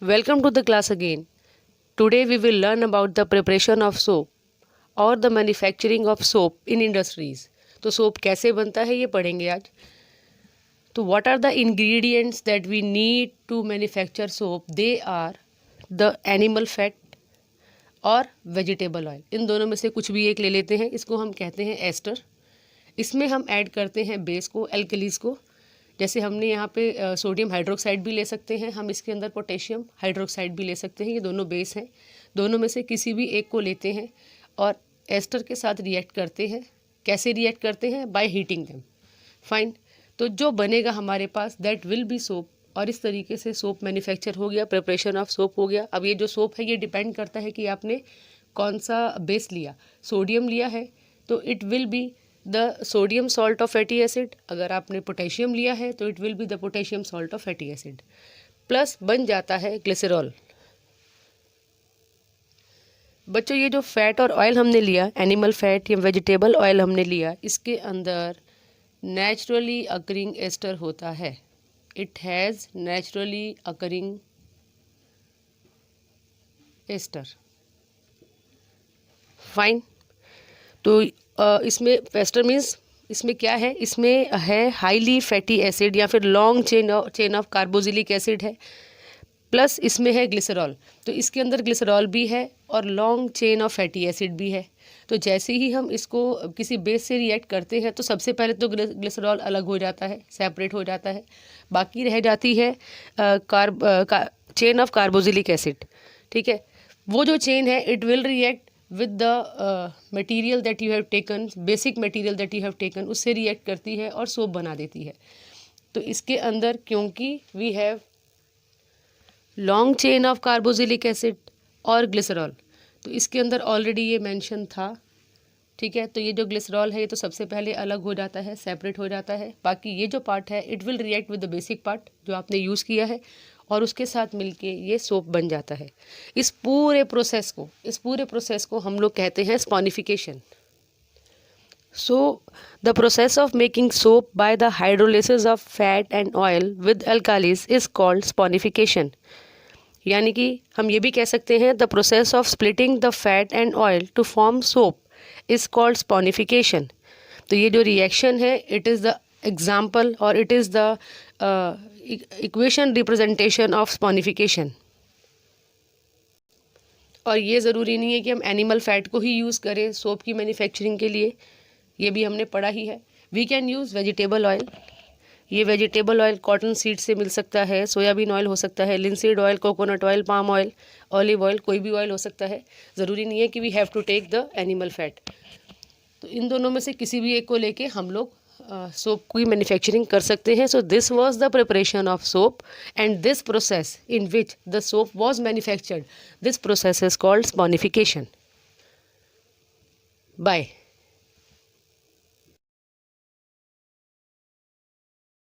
Welcome to the class again. Today we will learn about the preparation of soap और the manufacturing of soap in industries. तो soap कैसे बनता है ये पढ़ेंगे आज. तो what are the ingredients that we need to manufacture soap? They are the animal fat और vegetable oil. इन दोनों में से कुछ भी एक ले लेते हैं. इसको हम कहते हैं एस्टर. इसमें हम ऐड करते हैं बेस को, एल्कलीज को. जैसे हमने यहाँ पे सोडियम हाइड्रोक्साइड भी ले सकते हैं, हम इसके अंदर पोटेशियम हाइड्रोक्साइड भी ले सकते हैं. ये दोनों बेस हैं. दोनों में से किसी भी एक को लेते हैं और एस्टर के साथ रिएक्ट करते हैं. कैसे रिएक्ट करते हैं? By heating them. फाइन. तो जो बनेगा हमारे पास दैट विल बी सोप. और इस तरीके से सोप मैन्युफैक्चर हो गया, प्रिपरेशन ऑफ सोप हो गया. अब ये जो सोप है ये डिपेंड करता है कि आपने कौन सा बेस लिया. सोडियम लिया है तो it will be the sodium salt of fatty acid. अगर आपने पोटेशियम लिया है तो it will be the potassium salt of fatty acid. Plus बन जाता है ग्लिसरॉल. बच्चों ये जो फैट और ऑयल हमने लिया, एनिमल फैट या वेजिटेबल ऑयल हमने लिया, इसके अंदर नेचुरली अकरिंग एस्टर होता है. It has naturally occurring ester. Fine. तो इसमें एस्टर मीन्स इसमें क्या है? इसमें है हाईली फैटी एसिड या फिर long chain of carboxylic acid है. प्लस इसमें है ग्लिसरॉल. तो इसके अंदर ग्लिसरॉल भी है और long chain of fatty acid भी है. तो जैसे ही हम इसको किसी बेस से रिएक्ट करते हैं तो सबसे पहले तो ग्लिसरॉल अलग हो जाता है, सेपरेट हो जाता है. बाकी रह जाती है चेन ऑफ कार्बोजिलिक एसिड. ठीक है. वो जो चेन है it will react with the material that you have taken, basic material that you have taken, उससे रिएक्ट करती है और सोप बना देती है. तो इसके अंदर क्योंकि we have long chain of carboxylic acid और ग्लिसरॉल, तो इसके अंदर ऑलरेडी ये मेंशन था. ठीक है. तो ये जो ग्लिसरॉल है ये तो सबसे पहले अलग हो जाता है, सेपरेट हो जाता है. बाकी ये जो पार्ट है it will react with the basic part जो आपने यूज़ किया है और उसके साथ मिलके ये सोप बन जाता है. इस पूरे प्रोसेस को हम लोग कहते हैं saponification. So the process of making soap by the hydrolysis of fat and oil with alkalis is called saponification. यानी कि हम ये भी कह सकते हैं the process of splitting the fat and oil to form soap is called saponification. तो ये जो रिएक्शन है इट इज़ द एग्जाम्पल और it is the equation representation of saponification. और ये ज़रूरी नहीं है कि हम एनिमल फैट को ही यूज़ करें सोप की मैन्युफैक्चरिंग के लिए. ये भी हमने पढ़ा ही है. We can use vegetable oil. ये वेजिटेबल ऑयल कॉटन सीड से मिल सकता है, सोयाबीन ऑयल हो सकता है, linseed oil, coconut oil, palm oil, olive oil, कोई भी ऑयल हो सकता है. ज़रूरी नहीं है कि we have to take the animal fat. तो इन दोनों में से किसी भी एक को लेके हम लोग सोप की मैन्युफैक्चरिंग कर सकते हैं. So this was the preparation of soap and this process in which the soap was manufactured, this process is called saponification. Bye.